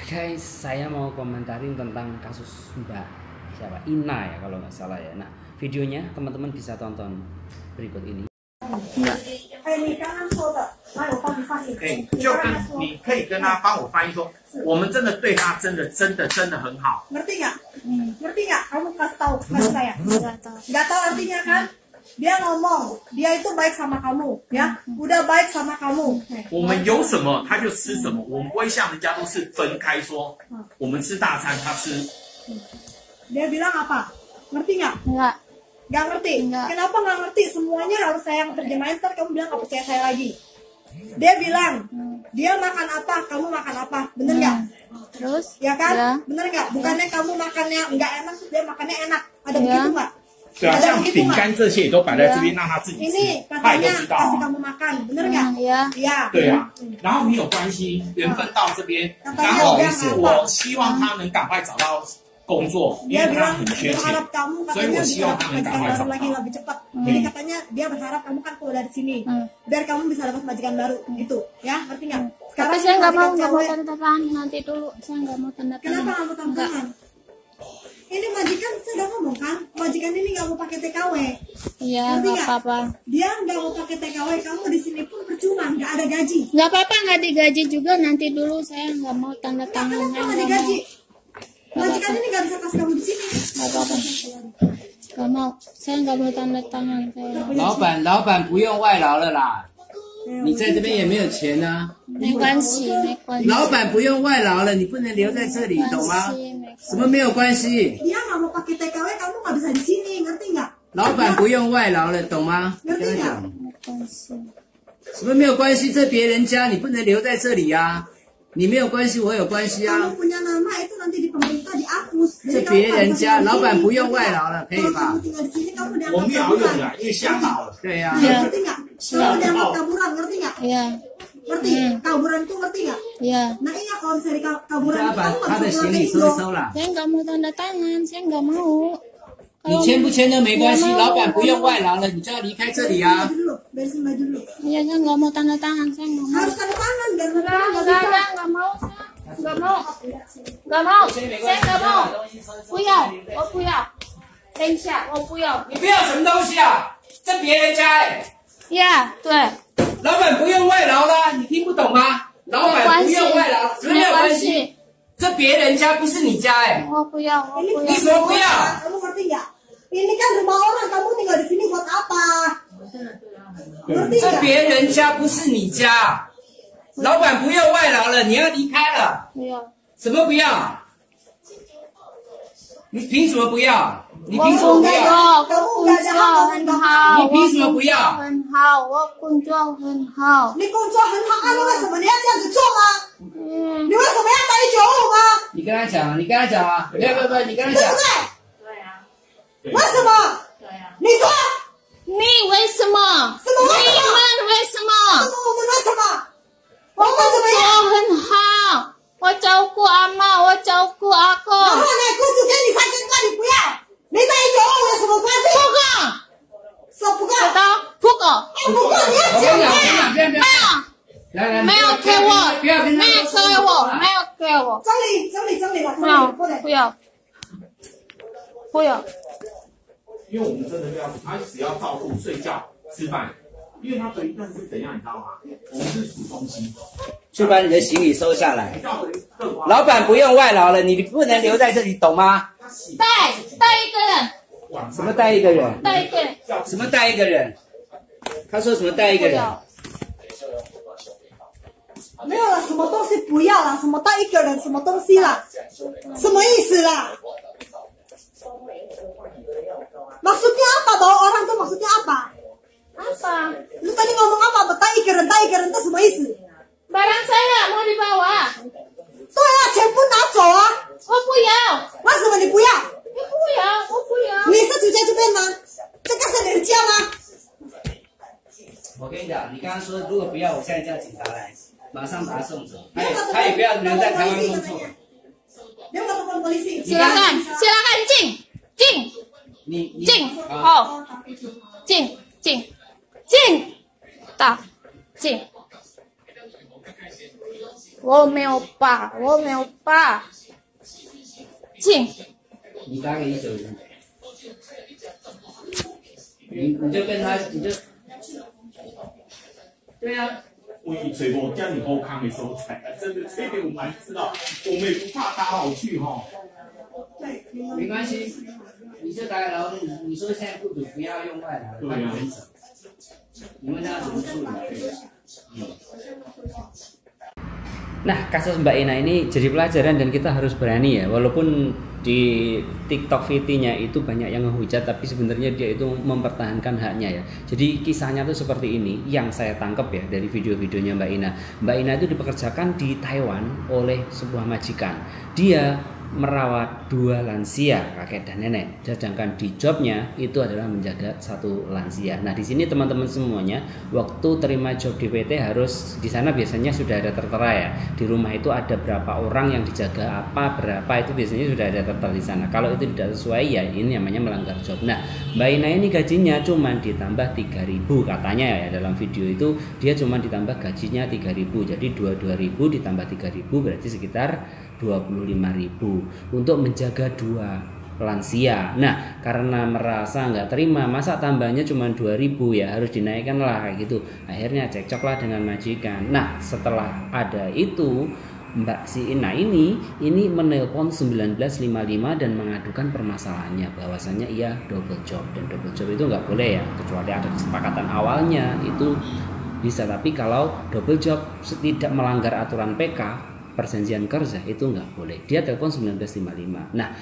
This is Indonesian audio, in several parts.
guys, saya mau komentarin tentang kasus Mbak siapa Ina ya kalau nggak salah ya. Nah, videonya teman-teman bisa tonton berikut ini. 就跟你可以跟他帮我翻译说，我们真的对他真的很好。Ngerti nggak? Ngerti nggak? Kamu kasih tahu saya. Nggak tahu artinya kan? Dia ngomong, dia itu baik sama kamu, ya, udah baik sama kamu. 我们有什么他就吃什么，我们不会像人家都是分开说，我们吃大餐，他吃。Dia bilang apa? Ngerti nggak? Enggak. Nggak ngerti. Enggak. Kenapa nggak ngerti? Semuanya harus saya yang terjemahin, ntar kamu bilang nggak percaya saya lagi. Dia bilang, dia makan apa, kamu makan apa, bener nggak? Terus? Ya kan? Ya. Bener nggak? Bukannya kamu makannya nggak enak, dia makannya enak. Ada begitu nggak? 对啊，像饼干这些也都摆在这边让他自己吃， Ini 他也 katanya 都知道 kasih 啊。 kamu makan, bener nggak? Ya. Iya. 对啊，然后没有关系，缘分到这边，然后我希望他能赶快找到工作，因 Dia 为他 bilang 很缺钱， berharap kamu 所以 katanya 我希望 bisa 他能 dapat 赶快 majikan 找 baru lagi 到。 lebih cepat. Jadi katanya dia berharap kamu kan keluar dari sini, biar kamu bisa dapat majikan baru gitu, ya, ngerti nggak? Tapi saya nggak mau cewek. tanda tangan nanti dulu. Saya nggak mau tanda tangan. Kenapa nggak mau tanda tangan? Ini majikan saya udah ngomong kan, majikan ini nggak mau pakai TKW. Iya, Ngerti nggak nggak? apa-apa. Dia nggak mau pakai TKW, kamu di sini pun percuma, nggak ada gaji. Nggak apa-apa, nggak digaji juga. Nanti dulu saya nggak mau tanda Nggak, tangan. kenapa Saya nggak nggak digaji? mau. Majikan ini nggak bisa kasih kamu di sini. Nggak apa-apa. Nggak mau. Saya nggak mau tanda tangan. Saya 老板不用外劳了啦，你在这边也没有钱啊。 没关系，没关系。老板不用外劳了，你不能留在这里，懂吗？什么没有关系？ Dia nggak mau pakai TKW, kamu nggak bisa di sini, ngerti nggak? 老板不用外劳了，懂吗？ Ngerti 跟他 nggak? 讲，没关系。什么没有关系？这别人家，你不能留在这里呀、你没有关系，我有关系啊 Kamu。punya nama itu nanti di pemerintah dihapus. 这 Jadi 别 kamu 人 nggak bisa 家， tinggal 老 di 板 sini, 不用 ngerti 外 nggak? 劳了，可以 Kalau 吧 kamu？tinggal di sini, kamu 我 dianggap 们也要用 kaburan. 的，因为香港了。对呀、 Ngerti nggak? Kamu dianggap kaburan, ngerti nggak? Iya, Ngerti? Kaburan itu ngerti nggak? iya. Nah iya kalau misalnya di kaburan 他 itu 把 kamu 他 nggak 的 bisa 行 pulang 李 ke 收一 Indo. 收了， Saya nggak mau tanda tangan. Saya nggak mau. 你签不签都没关系，老板不用外劳了，你就要离开这里 Beresin 啊 baju。dulu, beresin baju dulu. Iya, saya nggak mau tanda tangan. Saya nggak mau. Harus tanda tangan biar nggak Nggak bisa. mau. Nggak mau. Nggak mau. Saya nggak mau. 不要，我不要。等一下，我不要。你不要什么东西啊？这别人家哎、呀，对，老板不用外劳啦，你听不懂吗？老板不用外劳，什么没有关系？这别人家不是你家哎、我不要，我 Ini 不 你 bukan 要。什么不要？ Kamu ngerti nggak? Ini kan rumah orang, kamu tinggal di sini buat apa? Ngerti 这 nggak? 别人家不是你家，老板不用外劳了，你要离开了，不要。什么不要？你凭什么不要？你我凭什么工作，不要？我工作很好。你凭什么不要？很好，我工作很好。你工作很好啊，你为什么你要这样子做吗？嗯你，为什么要打195吗？你跟他讲，你跟他讲啊！不，你跟他讲对不。对？为什么？你说，你为什么？什么为什么你们为什么？我们为什么？我工我们怎么样？作很好，我照顾阿妈，我照顾阿公。然后呢，雇主给你3000块，你不要，你打195有什么关系？不够，说不够，知道？不够，不够你要我跟你讲，讲啊！不要，没有，来来，没有给我，不要跟他没有给我，没有给我，整理整理整理了，整不要，理过来不。要，不要。因为我们真的要，他只要照顾、睡觉、吃饭，因为他的一顿是怎样，你知道吗？我们是煮东西，去把你的行李收下来。照着更花。老板不用外劳了，你不能留在这里，懂吗？他洗带一个人，晚什么带一个人？带一个人，什么带一个人？他说什么带一个人？不要。没有了，什么东西不要了，什么带一个人，什么东西啦？什么意思啦？Maksudnya apa? Bawa orang tuh maksudnya apa? Apa? Lu tadi ngomong apa?带一个人itu什么意思？ Barang saya mau dibawa. 对啊，全部拿走啊！我不要，为什么你不要？我不要，我不要。你是住在这边吗？这个是你的家吗？我跟你讲，你刚刚说如果不要，我现在叫警察来，马上把他送走。他也不要留在台湾工作。 Dia nggak telepon polisi. Silakan, silakan Cing, Cing, 你 Cing, 好， oh, Cing, Cing, Cing, tak, Cing. 我没有爸，我没有爸。进，你打给191，你就跟他，你就，对啊。我以吹波叫你后康的时候才，真的这一点我们还知道，我们也不怕打好去哈。没关系，你就打给老师，你说现在不赌，不要用外劳，对啊，你问他怎么处理？Nah, kasus Mbak Ina ini jadi pelajaran dan kita harus berani ya. Walaupun di TikTok VT-nya itu banyak yang ngehujat, tapi sebenarnya dia itu mempertahankan haknya ya. Jadi kisahnya tuh seperti ini yang saya tangkap ya dari video-videonya Mbak Ina. Mbak Ina itu dipekerjakan di Taiwan oleh sebuah majikan. Dia merawat 2 lansia, kakek dan nenek. Sedangkan di jobnya itu adalah menjaga 1 lansia. Nah, di sini teman-teman semuanya waktu terima job di PT harus di sana biasanya sudah ada tertera ya. Di rumah itu ada berapa orang yang dijaga berapa itu biasanya sudah ada tertera di sana. Kalau itu tidak sesuai ya ini namanya melanggar job. Nah, Mbak Ina ini gajinya cuma ditambah 3.000 katanya ya dalam video itu dia cuma ditambah gajinya 3.000. Jadi 22.000 ditambah 3.000 berarti sekitar 25.000 untuk menjaga 2 lansia. Nah, karena merasa nggak terima, masa tambahnya cuma 2.000 ya harus dinaikkan lah kayak gitu. Akhirnya cekcok lah dengan majikan. Nah, setelah ada itu Mbak si Ina ini menelpon 1955 dan mengadukan permasalahannya bahwasannya ia double job, dan double job itu nggak boleh ya kecuali ada kesepakatan awalnya itu bisa, tapi kalau double job tidak melanggar aturan PK perjanjian kerja itu nggak boleh. Dia telepon 1955. Nah,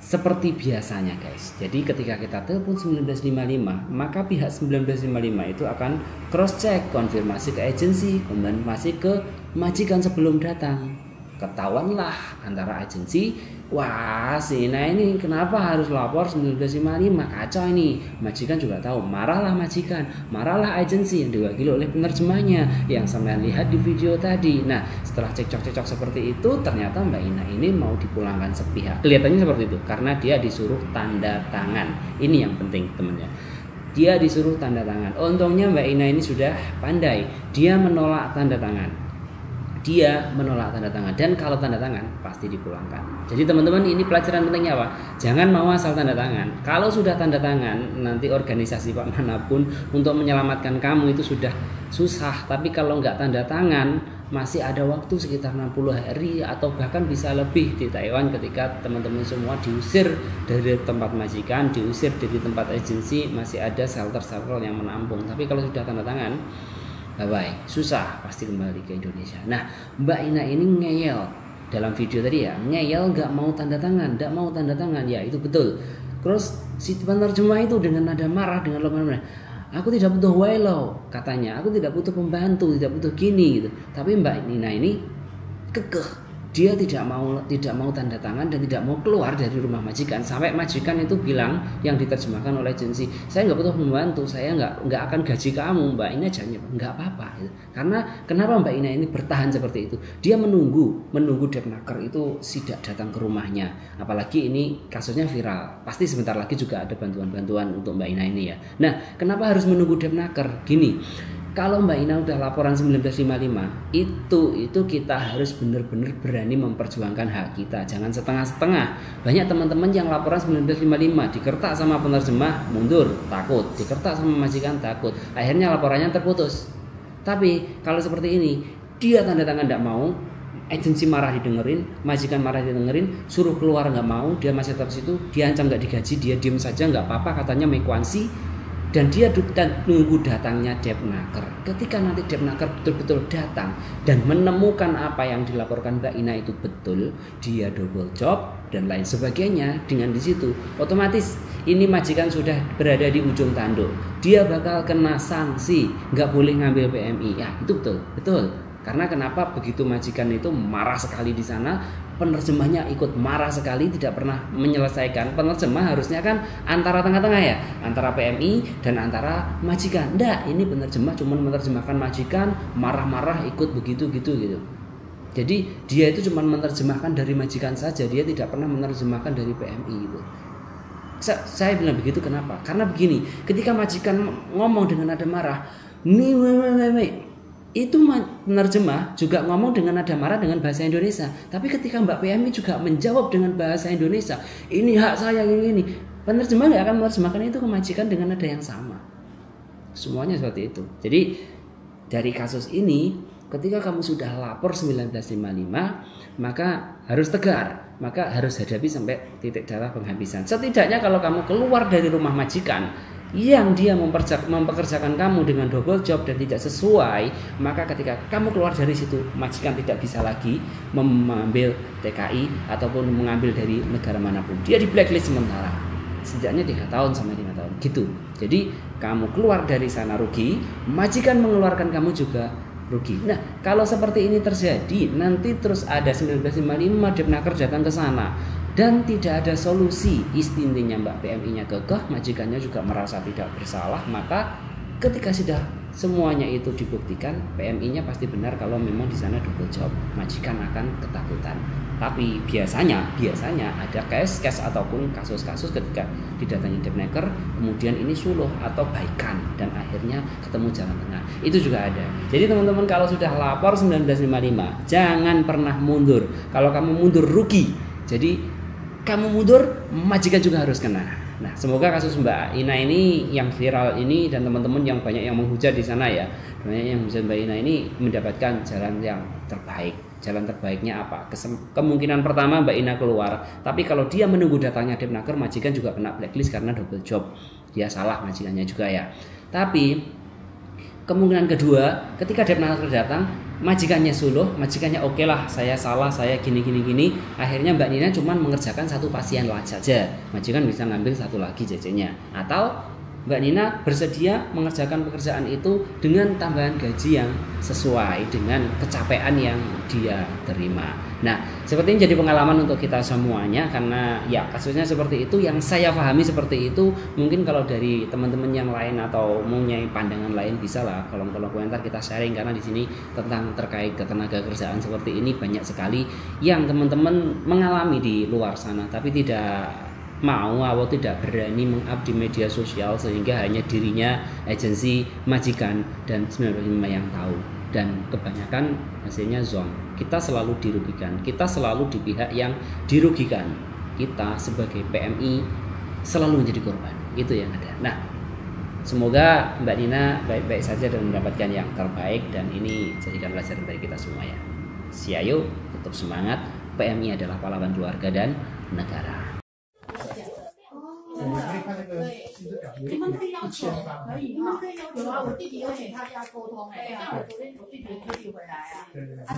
seperti biasanya guys, jadi ketika kita telepon 1955 maka pihak 1955 itu akan cross check, konfirmasi ke agensi, konfirmasi ke majikan sebelum datang. Ketahuanlah antara agensi, wah si Ina ini kenapa harus lapor 1955, kacau ini. Majikan juga tahu, marahlah majikan, marahlah agensi yang diwakili oleh penerjemahnya yang sampean lihat di video tadi. Nah, setelah cekcok-cekcok seperti itu ternyata Mbak Ina ini mau dipulangkan sepihak. Kelihatannya seperti itu karena dia disuruh tanda tangan. Ini yang penting temennya, dia disuruh tanda tangan. Untungnya Mbak Ina ini sudah pandai, dia menolak tanda tangan. Dan kalau tanda tangan pasti dipulangkan. Jadi teman-teman, ini pelajaran pentingnya apa? Jangan mau asal tanda tangan. Kalau sudah tanda tangan, nanti organisasi Pak manapun untuk menyelamatkan kamu itu sudah susah. Tapi kalau nggak tanda tangan, masih ada waktu sekitar 60 hari atau bahkan bisa lebih di Taiwan ketika teman-teman semua diusir dari tempat majikan, diusir dari tempat agensi, masih ada shelter-shelter yang menampung. Tapi kalau sudah tanda tangan, bye-bye, susah pasti kembali ke Indonesia. Nah, Mbak Ina ini ngeyel dalam video tadi ya, ngeyel nggak mau tanda tangan, ya itu betul. Terus si penerjemah itu dengan nada marah, dengan lemah, aku tidak butuh wailo katanya, aku tidak butuh pembantu, tidak butuh gini gitu. Tapi Mbak Ina ini kekeh, dia tidak mau tanda tangan dan tidak mau keluar dari rumah majikan sampai majikan itu bilang yang diterjemahkan oleh agensi, saya nggak butuh pembantu, saya nggak akan gaji kamu, Mbak Ina jangan, nggak apa-apa gitu. Karena kenapa Mbak Ina ini bertahan seperti itu, dia menunggu Depnaker itu tidak datang ke rumahnya, apalagi ini kasusnya viral, pasti sebentar lagi juga ada bantuan untuk Mbak Ina ini ya. Nah, kenapa harus menunggu Depnaker? Gini, kalau Mbak Ina udah laporan 1955 itu kita harus benar-benar berani memperjuangkan hak kita, jangan setengah-setengah. Banyak teman-teman yang laporan 1955 dikertak sama penerjemah mundur, takut, dikertak sama majikan takut, akhirnya laporannya terputus. Tapi kalau seperti ini, dia tanda tangan tidak mau, agensi marah didengerin, majikan marah didengerin, suruh keluar nggak mau, dia masih tetap situ, diancam nggak digaji, dia diem saja nggak apa-apa, katanya mekuansi. Dan dia nunggu datangnya Depnaker. Ketika nanti Depnaker betul-betul datang dan menemukan apa yang dilaporkan Mbak Ina itu betul, dia double job dan lain sebagainya, dengan di situ otomatis ini majikan sudah berada di ujung tanduk. Dia bakal kena sanksi, nggak boleh ngambil PMI. Ya, itu betul. Karena kenapa begitu majikan itu marah sekali di sana, penerjemahnya ikut marah sekali, tidak pernah menyelesaikan. Penerjemah harusnya kan antara tengah-tengah ya, antara PMI dan antara majikan. Nggak, ini penerjemah cuma menerjemahkan majikan, marah-marah ikut begitu gitu. Jadi dia itu cuma menerjemahkan dari majikan saja, dia tidak pernah menerjemahkan dari PMI gitu. Saya bilang begitu kenapa? Karena begini, ketika majikan ngomong dengan nada marah, nih itu penerjemah juga ngomong dengan nada marah dengan bahasa Indonesia. Tapi ketika Mbak PMI juga menjawab dengan bahasa Indonesia, ini hak saya ini. Penerjemah nggak akan menerjemahkan itu ke majikan dengan nada yang sama. Semuanya seperti itu. Jadi dari kasus ini, ketika kamu sudah lapor 1955, maka harus tegar, maka harus hadapi sampai titik darah penghabisan. Setidaknya kalau kamu keluar dari rumah majikan yang dia mempekerjakan kamu dengan double job dan tidak sesuai, maka ketika kamu keluar dari situ, majikan tidak bisa lagi mengambil TKI ataupun mengambil dari negara manapun. Dia di blacklist sementara, setidaknya 3 tahun sampai 5 tahun gitu. Jadi kamu keluar dari sana rugi, majikan mengeluarkan kamu juga rugi. Nah, kalau seperti ini terjadi, nanti terus ada 1955 Depnaker datang ke sana dan tidak ada solusi, intinya Mbak PMI-nya gagah, majikannya juga merasa tidak bersalah, maka ketika sudah semuanya itu dibuktikan, PMI-nya pasti benar kalau memang di sana double job, majikan akan ketakutan. Tapi biasanya ada case ataupun kasus-kasus ketika didatangi Depnaker, kemudian ini suluh atau baikan dan akhirnya ketemu jalan tengah. Itu juga ada. Jadi teman-teman kalau sudah lapor 1955, jangan pernah mundur. Kalau kamu mundur rugi. Jadi kamu mundur, majikan juga harus kena. Nah, semoga kasus Mbak Ina ini yang viral ini dan teman-teman yang banyak yang menghujat di sana ya, banyak yang menghujat Mbak Ina ini mendapatkan jalan yang terbaik. Jalan terbaiknya apa? Kemungkinan pertama Mbak Ina keluar, tapi kalau dia menunggu datangnya Depnaker, majikan juga kena blacklist karena double job. Dia salah majikannya juga ya. Tapi kemungkinan kedua, ketika Depnaker datang, majikannya suluh, majikannya oke lah, saya salah, saya gini. Akhirnya Mbak Nina cuma mengerjakan satu pasien saja, majikan bisa ngambil satu lagi jajannya. Atau Mbak Nina bersedia mengerjakan pekerjaan itu dengan tambahan gaji yang sesuai dengan kecapean yang dia terima. Nah, seperti ini jadi pengalaman untuk kita semuanya, karena ya kasusnya seperti itu, yang saya pahami seperti itu. Mungkin kalau dari teman-teman yang lain atau mempunyai pandangan lain bisa lah kolom komentar kita sharing, karena di sini tentang terkait ketenaga kerjaan seperti ini banyak sekali yang teman-teman mengalami di luar sana tapi tidak mau atau tidak berani meng-up di media sosial, sehingga hanya dirinya, agensi, majikan dan 1955 yang tahu, dan kebanyakan hasilnya zonk. Kita selalu dirugikan, kita selalu di pihak yang dirugikan, kita sebagai PMI selalu menjadi korban. Itu yang ada. Nah, semoga Mbak Nina baik-baik saja dan mendapatkan yang terbaik, dan ini jadikan pelajaran dari kita semua ya. Siayo, tetap semangat. PMI adalah pahlawan keluarga dan negara. 我们可以看那个薪资表，你们可以要求，可以，你们可以要求。有啊，我弟弟有请他家沟通哎，像我昨天我弟弟特地回来啊。对对对。